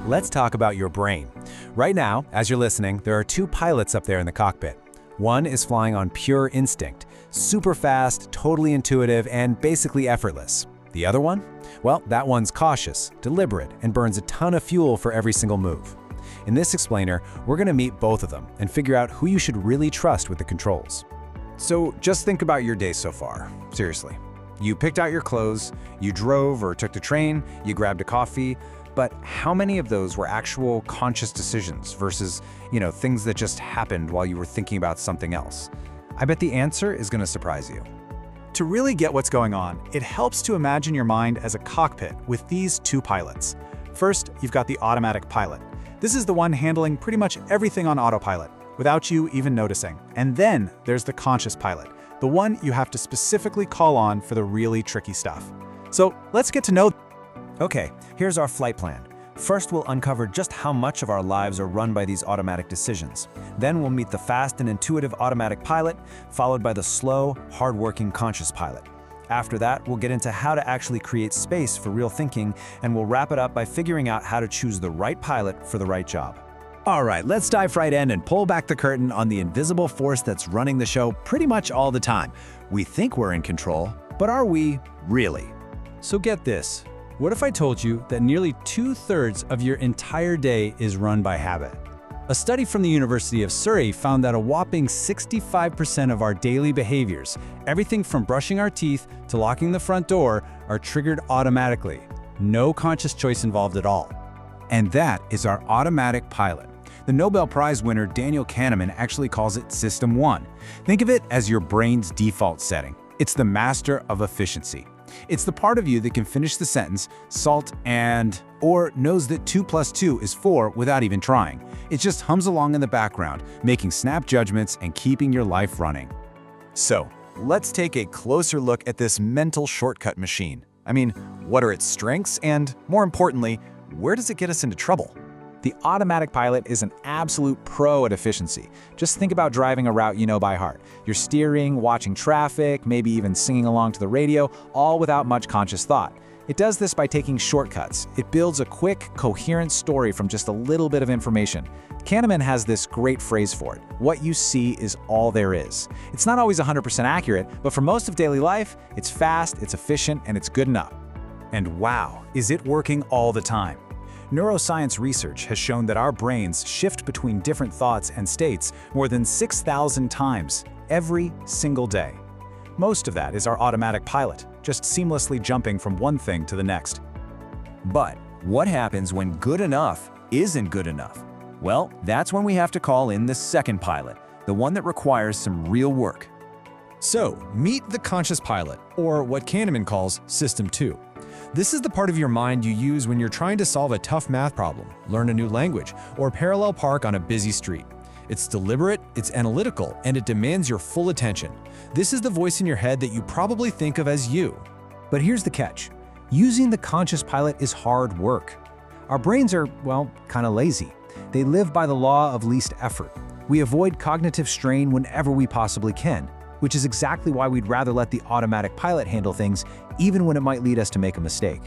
Let's talk about your brain. Right now, as you're listening, there are two pilots up there in the cockpit. One is flying on pure instinct, super fast, totally intuitive, and basically effortless. The other one? Well, that one's cautious, deliberate, and burns a ton of fuel for every single move. In this explainer, we're going to meet both of them and figure out who you should really trust with the controls. So just think about your day so far. Seriously. You picked out your clothes, you drove or took the train, you grabbed a coffee, but how many of those were actual conscious decisions versus, things that just happened while you were thinking about something else? I bet the answer is going to surprise you. To really get what's going on, it helps to imagine your mind as a cockpit with these two pilots. First, you've got the automatic pilot. This is the one handling pretty much everything on autopilot, without you even noticing. And then there's the conscious pilot, the one you have to specifically call on for the really tricky stuff. So let's get to know. Okay, here's our flight plan. First, we'll uncover just how much of our lives are run by these automatic decisions. Then we'll meet the fast and intuitive automatic pilot, followed by the slow, hard-working conscious pilot. After that, we'll get into how to actually create space for real thinking, and we'll wrap it up by figuring out how to choose the right pilot for the right job. All right, let's dive right in and pull back the curtain on the invisible force that's running the show pretty much all the time. We think we're in control, but are we really? So get this. What if I told you that nearly 2/3 of your entire day is run by habit? A study from the University of Surrey found that a whopping 65% of our daily behaviors, everything from brushing our teeth to locking the front door, are triggered automatically. No conscious choice involved at all. And that is our automatic pilot. The Nobel Prize winner Daniel Kahneman actually calls it System 1. Think of it as your brain's default setting. It's the master of efficiency. It's the part of you that can finish the sentence, salt and, or knows that 2 + 2 is 4 without even trying. It just hums along in the background, making snap judgments and keeping your life running. So, let's take a closer look at this mental shortcut machine. What are its strengths and, more importantly, where does it get us into trouble? The automatic pilot is an absolute pro at efficiency. Just think about driving a route you know by heart. You're steering, watching traffic, maybe even singing along to the radio, all without much conscious thought. It does this by taking shortcuts. It builds a quick, coherent story from just a little bit of information. Kahneman has this great phrase for it: what you see is all there is. It's not always 100% accurate, but for most of daily life, it's fast, it's efficient, and it's good enough. And wow, is it working all the time? Neuroscience research has shown that our brains shift between different thoughts and states more than 6,000 times every single day. Most of that is our automatic pilot, just seamlessly jumping from one thing to the next. But what happens when good enough isn't good enough? Well, that's when we have to call in the second pilot, the one that requires some real work. So, meet the conscious pilot, or what Kahneman calls System 2. This is the part of your mind you use when you're trying to solve a tough math problem, learn a new language, or parallel park on a busy street. It's deliberate, it's analytical, and it demands your full attention. This is the voice in your head that you probably think of as you. But here's the catch. Using the conscious pilot is hard work. Our brains are, kind of lazy. They live by the law of least effort. We avoid cognitive strain whenever we possibly can, which is exactly why we'd rather let the automatic pilot handle things, even when it might lead us to make a mistake.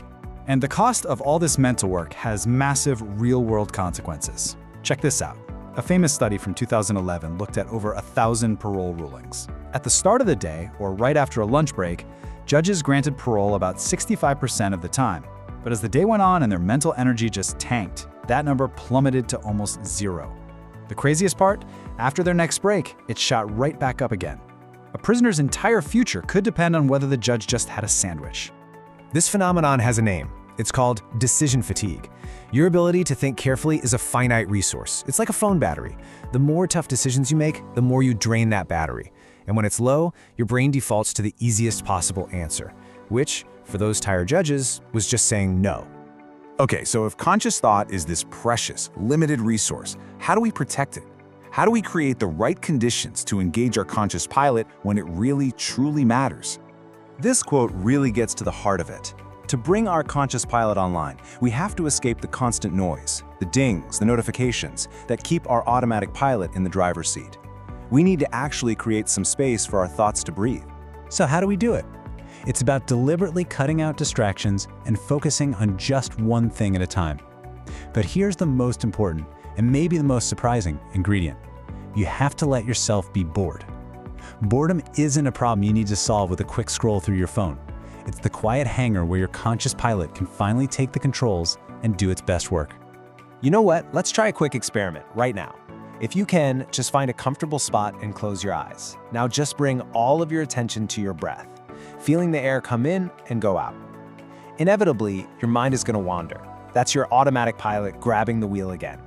And the cost of all this mental work has massive real-world consequences. Check this out. A famous study from 2011 looked at over 1,000 parole rulings. At the start of the day, or right after a lunch break, judges granted parole about 65% of the time. But as the day went on and their mental energy just tanked, that number plummeted to almost 0. The craziest part? After their next break, it shot right back up again. A prisoner's entire future could depend on whether the judge just had a sandwich. This phenomenon has a name. It's called decision fatigue. Your ability to think carefully is a finite resource. It's like a phone battery. The more tough decisions you make, the more you drain that battery. And when it's low, your brain defaults to the easiest possible answer, which, for those tired judges, was just saying no. Okay, so if conscious thought is this precious, limited resource, how do we protect it? How do we create the right conditions to engage our conscious pilot when it really, truly matters? This quote really gets to the heart of it. To bring our conscious pilot online, we have to escape the constant noise, the dings, the notifications that keep our automatic pilot in the driver's seat. We need to actually create some space for our thoughts to breathe. So how do we do it? It's about deliberately cutting out distractions and focusing on just one thing at a time. But here's the most important, and maybe the most surprising, ingredient. You have to let yourself be bored. Boredom isn't a problem you need to solve with a quick scroll through your phone. It's the quiet hangar where your conscious pilot can finally take the controls and do its best work. You know what? Let's try a quick experiment right now. If you can, just find a comfortable spot and close your eyes. Now just bring all of your attention to your breath, feeling the air come in and go out. Inevitably, your mind is going to wander. That's your automatic pilot grabbing the wheel again.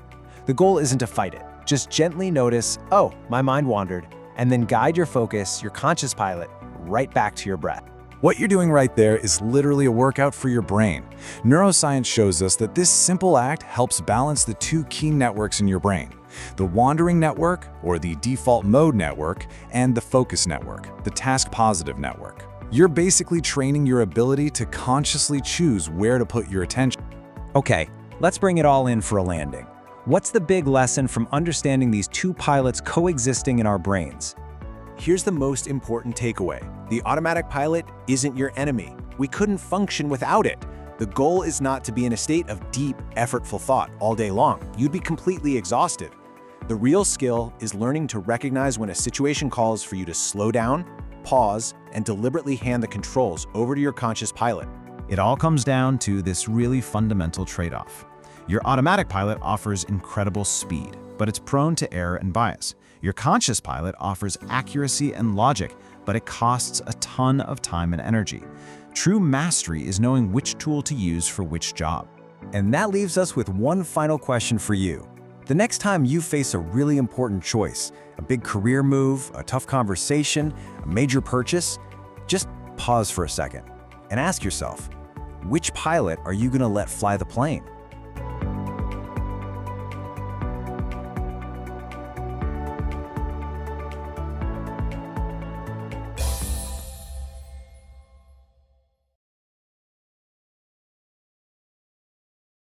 The goal isn't to fight it. Just gently notice, oh, my mind wandered, and then guide your focus, your conscious pilot, right back to your breath. What you're doing right there is literally a workout for your brain. Neuroscience shows us that this simple act helps balance the two key networks in your brain: the wandering network, or the default mode network, and the focus network, the task-positive network. You're basically training your ability to consciously choose where to put your attention. Okay, let's bring it all in for a landing. What's the big lesson from understanding these two pilots coexisting in our brains? Here's the most important takeaway. The automatic pilot isn't your enemy. We couldn't function without it. The goal is not to be in a state of deep, effortful thought all day long. You'd be completely exhausted. The real skill is learning to recognize when a situation calls for you to slow down, pause, and deliberately hand the controls over to your conscious pilot. It all comes down to this really fundamental trade-off. Your automatic pilot offers incredible speed, but it's prone to error and bias. Your conscious pilot offers accuracy and logic, but it costs a ton of time and energy. True mastery is knowing which tool to use for which job. And that leaves us with one final question for you. The next time you face a really important choice, a big career move, a tough conversation, a major purchase, just pause for a second and ask yourself, which pilot are you going to let fly the plane?